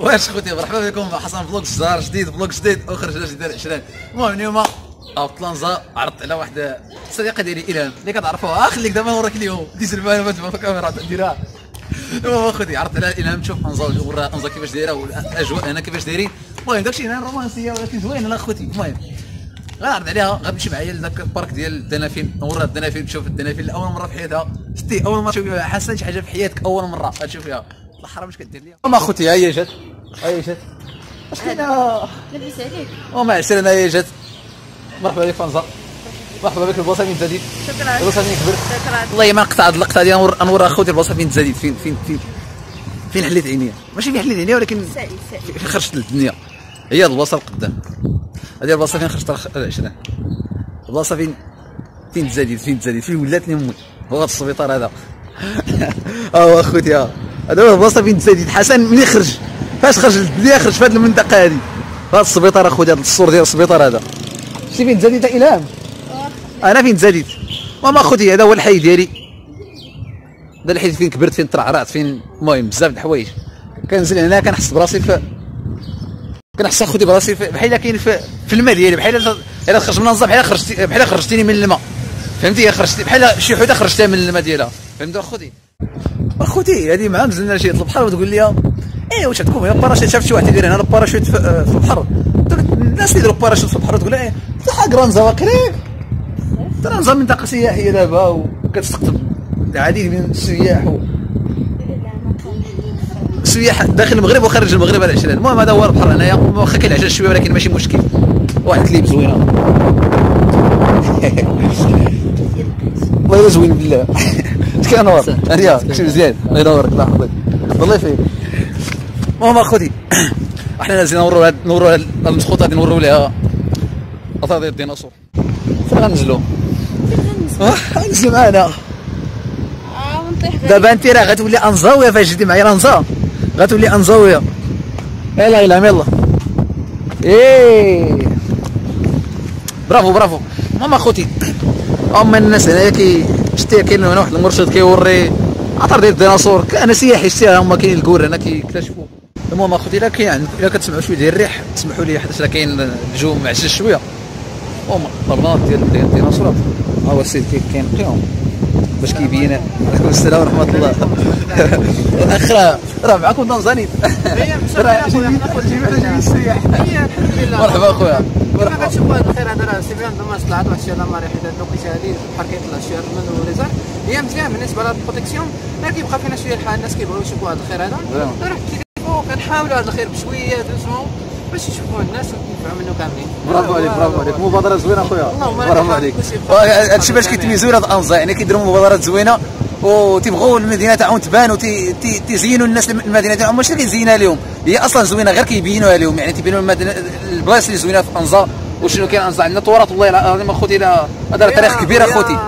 واش خوتي مرحبا بكم مع حسن فلوق زهر جديد فلوق جديد اخرج جديد 20. المهم اليوم او طلانزا عرضت على واحد الصديقه ديالي الهام اللي كتعرفوها خليك دابا نوريك اليوم ديز المعلومات في الكاميرا نديرها. المهم اخوتي عرضت على الهام تشوف انزا ورا انزا كيفاش دايره والاجواء هنا كيفاش دايرين. المهم داكشي هنا رومانسيه ولكن زوينه اخوتي. المهم غنعرض عليها غتمشي معايا لذاك البارك ديال الدنافين نوريها الدنافين تشوف الدنافين لاول مره في حياتها. شتي اول مره تشوف فيها حسن شي حاجه في حياتك اول مره غتشوف فيها الحرام اش كدير ليا. ما اخوتي ها هي جات ها هي جات اش كاينه لاباس عليك وما عسير هي جات. مرحبا بك فانزا مرحبا بك البلاصه فين تزاديت. شكرا البلاصه فين كبرت. شكرا والله ما نقطع هاد اللقطه هادي نوري اخوتي البلاصه فين تزاديت فين حليت عينيا ماشي فين حليت عينيا ولكن فين خرجت للدنيا. هي البلاصه القدام هذه البلاصه فين خرجت العشرة. البلاصه فين تزاديت فين ولاتني امي هو هذا السبيطار هذا. ها اخوتي هذا هو البلاصه فين تزاديت. حسن ملي خرج فاش خرج للدنيا خرج في هذه المنطقه هذه هذا السبيطار اخوتي هذا السور ديال السبيطار هذا. شتي فين تزاديت الهام انا فين تزاديت. ماما اخوتي هذا هو الحي ديالي هذا الحي فين كبرت فين ترعرعت فين المهم بزاف د الحوايج. كنزل هنا كنحس براسي كنحس اخوتي براسي بحال كاين في الماء ديالي بحال الا خرج من النظام بحال خرجتيني من الماء فهمتي خرجتي بحال شي حوته خرجتها من الماء ديالها فهمتوا اخوتي هذه مع نزلنا شي البحر وتقول لي ايه واش عندكم هنا باراشوت. شفت شي واحد يدير هنا باراشوت في البحر الناس اللي يديروا باراشوت في البحر تقول ايه صح كرانزا واقيلا كرانزا منطقه سياحيه دابا وكتستقطب العديد من السياح سياح داخل المغرب وخارج المغرب على 20. المهم هذا هو البحر هنايا واخا كاين العجل شويه ولكن ماشي مشكل. واحد كليب زوينه والله الا زوين بالله. كنور هانيه كلشي مزيان الله ينورك الله يحفظك الله يفيك. المهم اخوتي احنا نازلين نوروا هاد المسقوطه هادي نوروا ليها اثار ديال الديناصور. فين غنزلوا؟ نزلوا معانا ونطيح دابا انت راه غتولي انزاويه فاش جيتي معايا رانزا غتولي انزاويه. يلا يلا ايه برافو. ماما اخوتي هما الناس هنايا شتي كاين هنا واحد المرشد كيوري اثار ديال الديناصور. انا سياحي شتي هما كاين الكور هنا كيكتشفوا. المهم اخوتي الا كتسمعوا شويه ديال الريح تسمحوا لي حيت راه كاين الجو معشش شويه. هما طبلات ديال الديناصورات ها هو السيد كينقيهم باش كيبين. عليكم السلام ورحمه الله. الاخ راه معكم تنزاني راه جايبين السياح. الحمد لله مرحبا اخويا كما كتشوفوا هذا الخير هذا راه سي بيان دوماج طلعت واحد الشيء على مريح حيت هاد الوقيته هادي البحر كيطلع شويه من وريزار هي مزيان بالنسبه لهاد البروتيكسيون. راه كيبقى فينا شويه الحال الناس كيبغيو يشوفوا هذا الخير هذا راه كنحاولوا هذا الخير بشويه دوزمون باش يشوفوه الناس وينتفعوا منه كاملين. برافو عليك مبادره زوينه اخويا برافو عليك. هادشي باش كيتميزوا هاد الانزا يعني كيديروا مبادرات زوينه وتيبغوا المدينه تاعهم تبان وتزينوا الناس المدينه تاعهم ماشي كيزينها لهم هي اصلا زوينه غير كيبينوها لهم يعني تيبينوا البلايص اللي زوينه في انزا وشنو كاين انزا عندنا تراث والله العظيم اخوتي هذا تاريخ كبير اخوتي.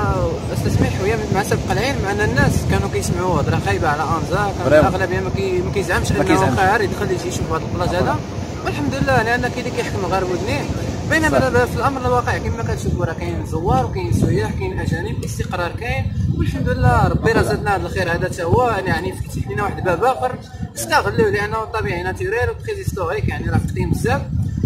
استسمح ويا مع سبق العلم ان الناس كانوا كيسمعوا هضره خايبه على انزا كان الاغلبيه ما كيزعمش انه خير يدخل يجي يشوف هذا البلاص هذا والحمد لله لان كاين اللي كيحكم المغاربه ودنيه. بينما دابا في الامر الواقع كما كتشوفوا راه كاين زوار وكاين سياح كاين اجانب الاستقرار كاين والحمد لله ربي راه زادنا هذا الخير هذا حتى هو يعني فتح لنا واحد باب اخر نستغلوه لانه طبيعي ناتوريل وتري هيستوريك يعني راه قديم بزاف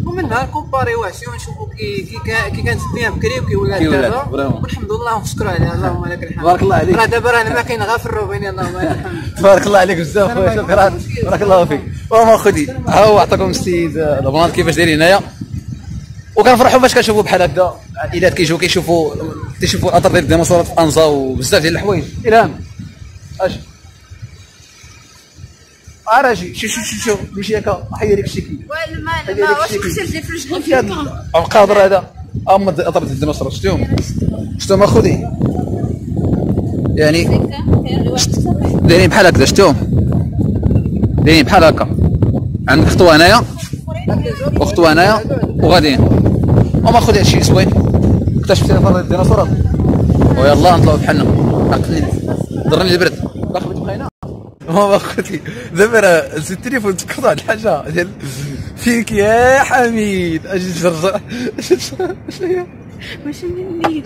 ومنها كومباريواسيون نشوفوا كي كانت الدنيا بكري وكي ولات دابا والحمد لله ونشكروا عليه اللهم لك الحمد. بارك الله عليك. راه دابا راه ما كاين غير في الروبين اللهم لك الحمد. تبارك الله عليك بزاف خويا شكرا بارك الله فيك. وما اخوتي ها هو عطاكم السيد البنات كيفاش دايرين هنايا وكنفرحوا باش كنشوفوا بحال هكا عائلات كيجيو كيشوفوا الاثر ديال الديناصورات في انزا وبزاف ديال الحوايج. الهام اش راجي شوف مشي هكا حيا لك الشكل ما واش خسرتي في رجلي في القادر هذا اما اثر ديال الديناصورات شفتهم اخوتي يعني دايرين بحال هكذا شفتهم دايرين بحال هكا عندك خطوه هنايا وخطوه هنايا وغاديين. وما اخوتي هادشي زوين اكتشفتي اثار ديال الديناصورات ويلا نطلعوا بحالنا عقلني ضرني البرد باقي بقينا. ماما اخوتي دابا راه زدت التليفون تفكرت واحد الحاجه ديال فيك يا حميد اجي ترجع واش مني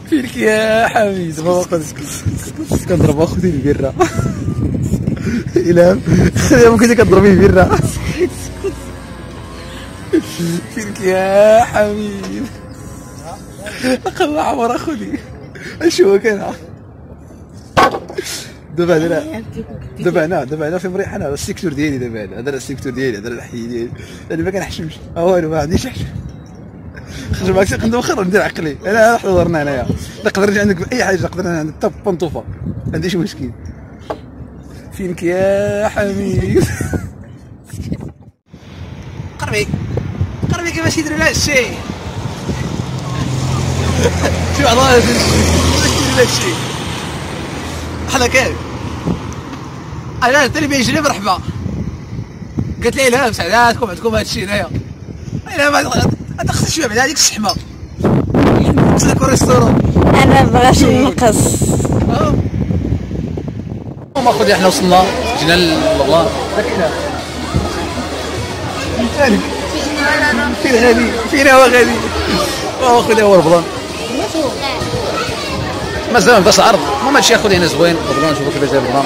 فيك يا حميد. ماما اخوتي كنضرب اخوتي البره الهام ممكن كتضربي بيرة. فينك يا حبيب؟ قلع عمر اخوي اشوفك انا. دابا انا في مريح، انا السيكتور ديالي دابا، هذا السيكتور ديالي، هذا الحي ديالي، انا ما كنحشمش والو، ما عنديش حشم. خرج معاك نقدر نخرج ندير عقلي، انا حضرنا هنايا نقدر نرجع عندك باي حاجه، نقدر عندك حتى بونطوفه ما عنديش مشكل. فينك يا حبيب؟ قربي كيفاش يديروا لها الشيء. شي واحد راه كيفاش يديروا لها الشيء بحال هكاك. انا حتى اللي بيجري مرحبا. قالت لي الهام سعداتكم عندكم هذا الشيء هنايا. الهام هذا خصك شويه بعدا هذيك الشحمه تاكل ريستورون. انا مبغاش ننقص. هما خويا حنا وصلنا جينا للبلان. مالك فين غادي؟ فين هو غادي؟ خويا هو البلان مازال ما بداش العرض. المهم هادشي اخويا هنا زوين البلان. نشوفوا كيفاش داير البلان،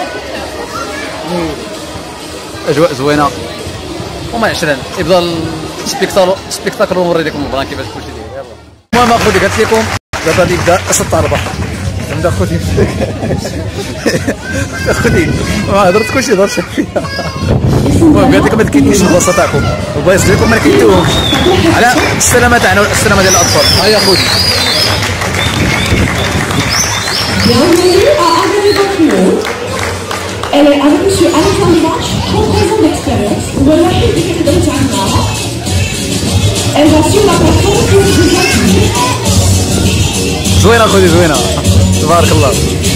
اجواء زوينه وما عشرين يبدا السبيكتاكل ونوري لكم البلان كيفاش كلشي داير. يلاه المهم اخويا قلت لكم دابا يبدا 6 البحر. عند اخوتي اخوتي ما هضرت كلشي هضر فيا. المهم قالت لكم ما كاينينش البلاصه تاعكم والبلايص ديالكم ما كيدوهمش على السلامه تاعنا والسلامه ديال الاطفال. ها هي اخوتي. Elle est avec monsieur Alexandre March, 33 ans d'expérience. Voilà une équipe de Tchana. Elle va sur la plateforme pour vous accueillir. زوينه اخوتي زوينه تبارك الله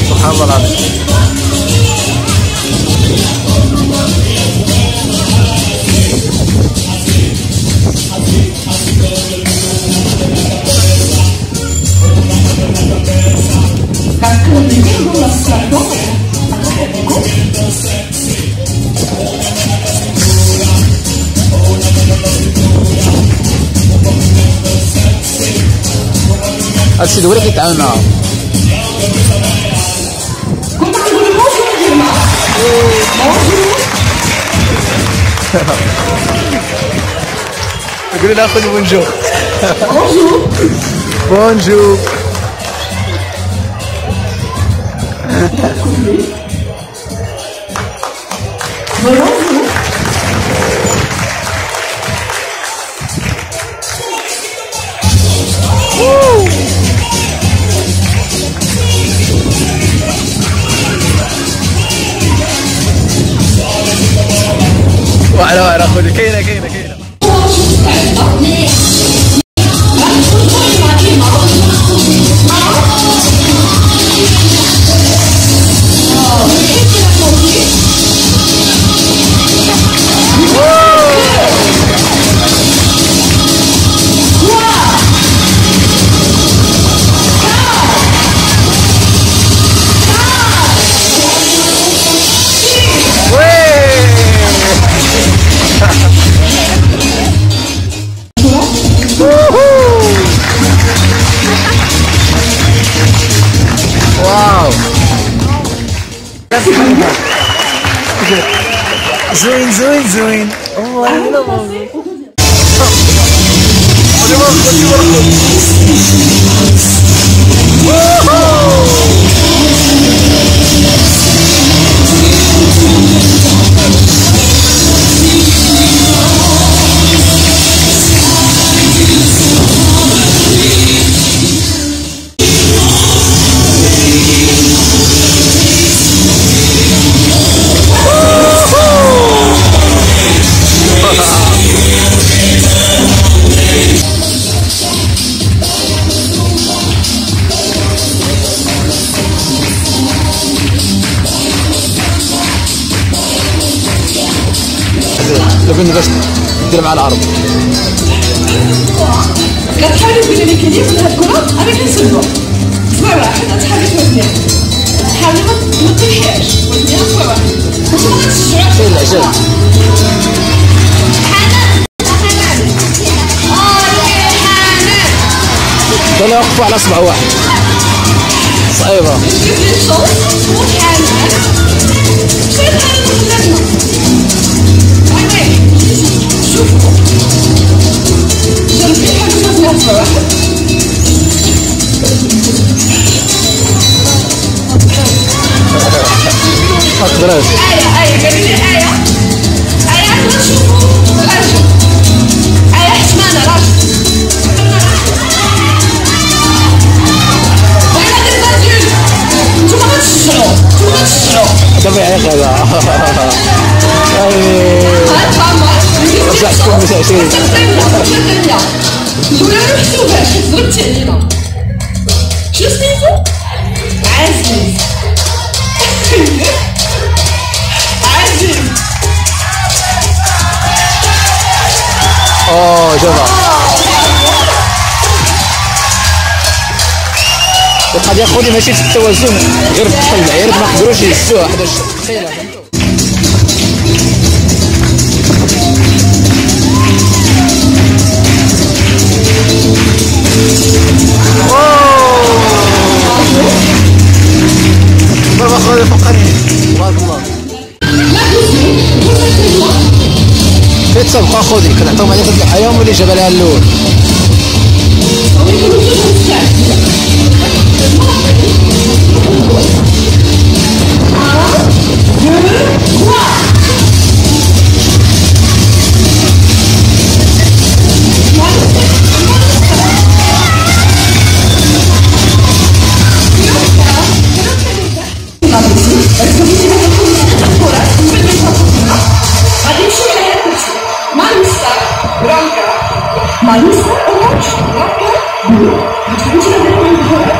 سبحان الله العظيم. هادشي دولة كيتعامل معاهم. قولي لها خذي بونجور. بونجور. وعلى اخوي كاينه واو زوين والله لا والله. لابد باش دير مع العرض. كتحاولي تقولي لي كي ندير هاد الكره انا كنسلمو صباع واحد غتحرك وزنين، حاولي ما تطيحيش وزنين صباع واحد باش ما تشجعوش. فين العجل؟ ولا يوقفوا على صبع واحد صعيبه. شويه بحال هكا شوفوا جربي حاجه فيها صراحه. ما تقدرش. آية قالوا لي آية عاد نشوفوا الأجر. آية حسمانة راجل. وأنا دير زاديول. نتوما غتشجعوا. دابا يعيق هذا. رجعتكم متعشرين. نقولوا له محسوباش ضربتي علينا. شنو سميتو؟ عزيز. دابا القضيه خويا ماشي في التوازن غير في المعيار ما قدروش يهزوها 11 دقيقه. بابا خويا فقرني تبارك الله. فين تبقى خويا كنعطيهم عليك الحياه واللي جاب لها الاول. Malissa, orange, blanca, bleu. Vous trouvez que c'est une couleur?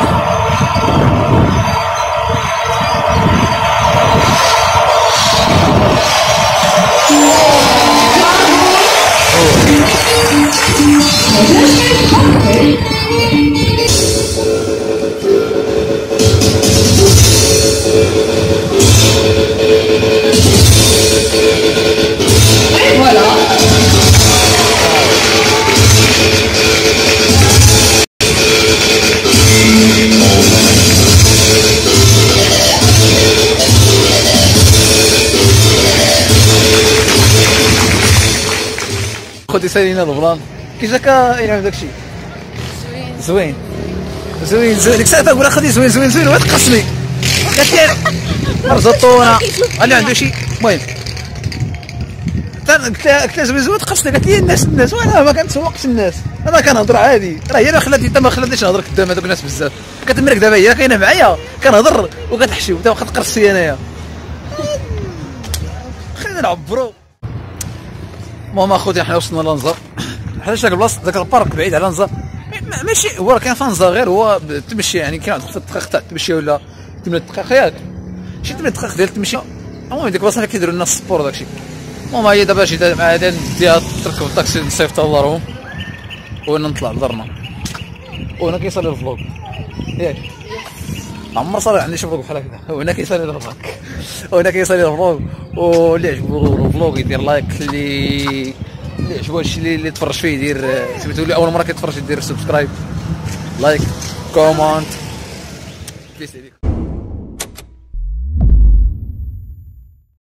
Et voilà. خوتي سالينا البلان كي جاك يلعب داكشي زوين زوين ديك الساعه تقول خدي زوين وتقصني قالت لي رزطونا اللي عنده شي المهم قلت لها زوين تقصني قالت لي الناس وانا ما كنتسوقش الناس انا كنهضر عادي راه هي اللي ما خلاتنيش نهضر قدام هذوك الناس بزاف كتمرك دابا هي كاينه معايا كنهضر وكتحشي واخا تقرصي انايا خلينا نعبرو. المهم اخوتي حنا وصلنا لنزا حيت داك البلاصه داك البارك بعيد على نزا ماشي هو كاين فنزا غير هو تمشي يعني كاين 5 دقائق تاع التمشيه ولا 8 دقائق ياك شي 8 دقائق ديال التمشيه. المهم ديك البلاصه كيديروا لنا السبور داكشي. المهم هي دابا جيت مع هذا نديها تركب الطاكسي نصيفط الله يرحم وانا نطلع لدارنا وهنا كيصلي الفلوق ياك عمر صار عندي شي فلوق بحال هكذا وهنا كيصلي الفلوق وهنا كيصلي الفلوق واللي عجبو الفلوق يدير لايك اللي عجبو هادشي اللي تفرج فيه يدير سميتو اللي اول مره كيتفرج يدير سبسكرايب لايك كومونت بيس عليك.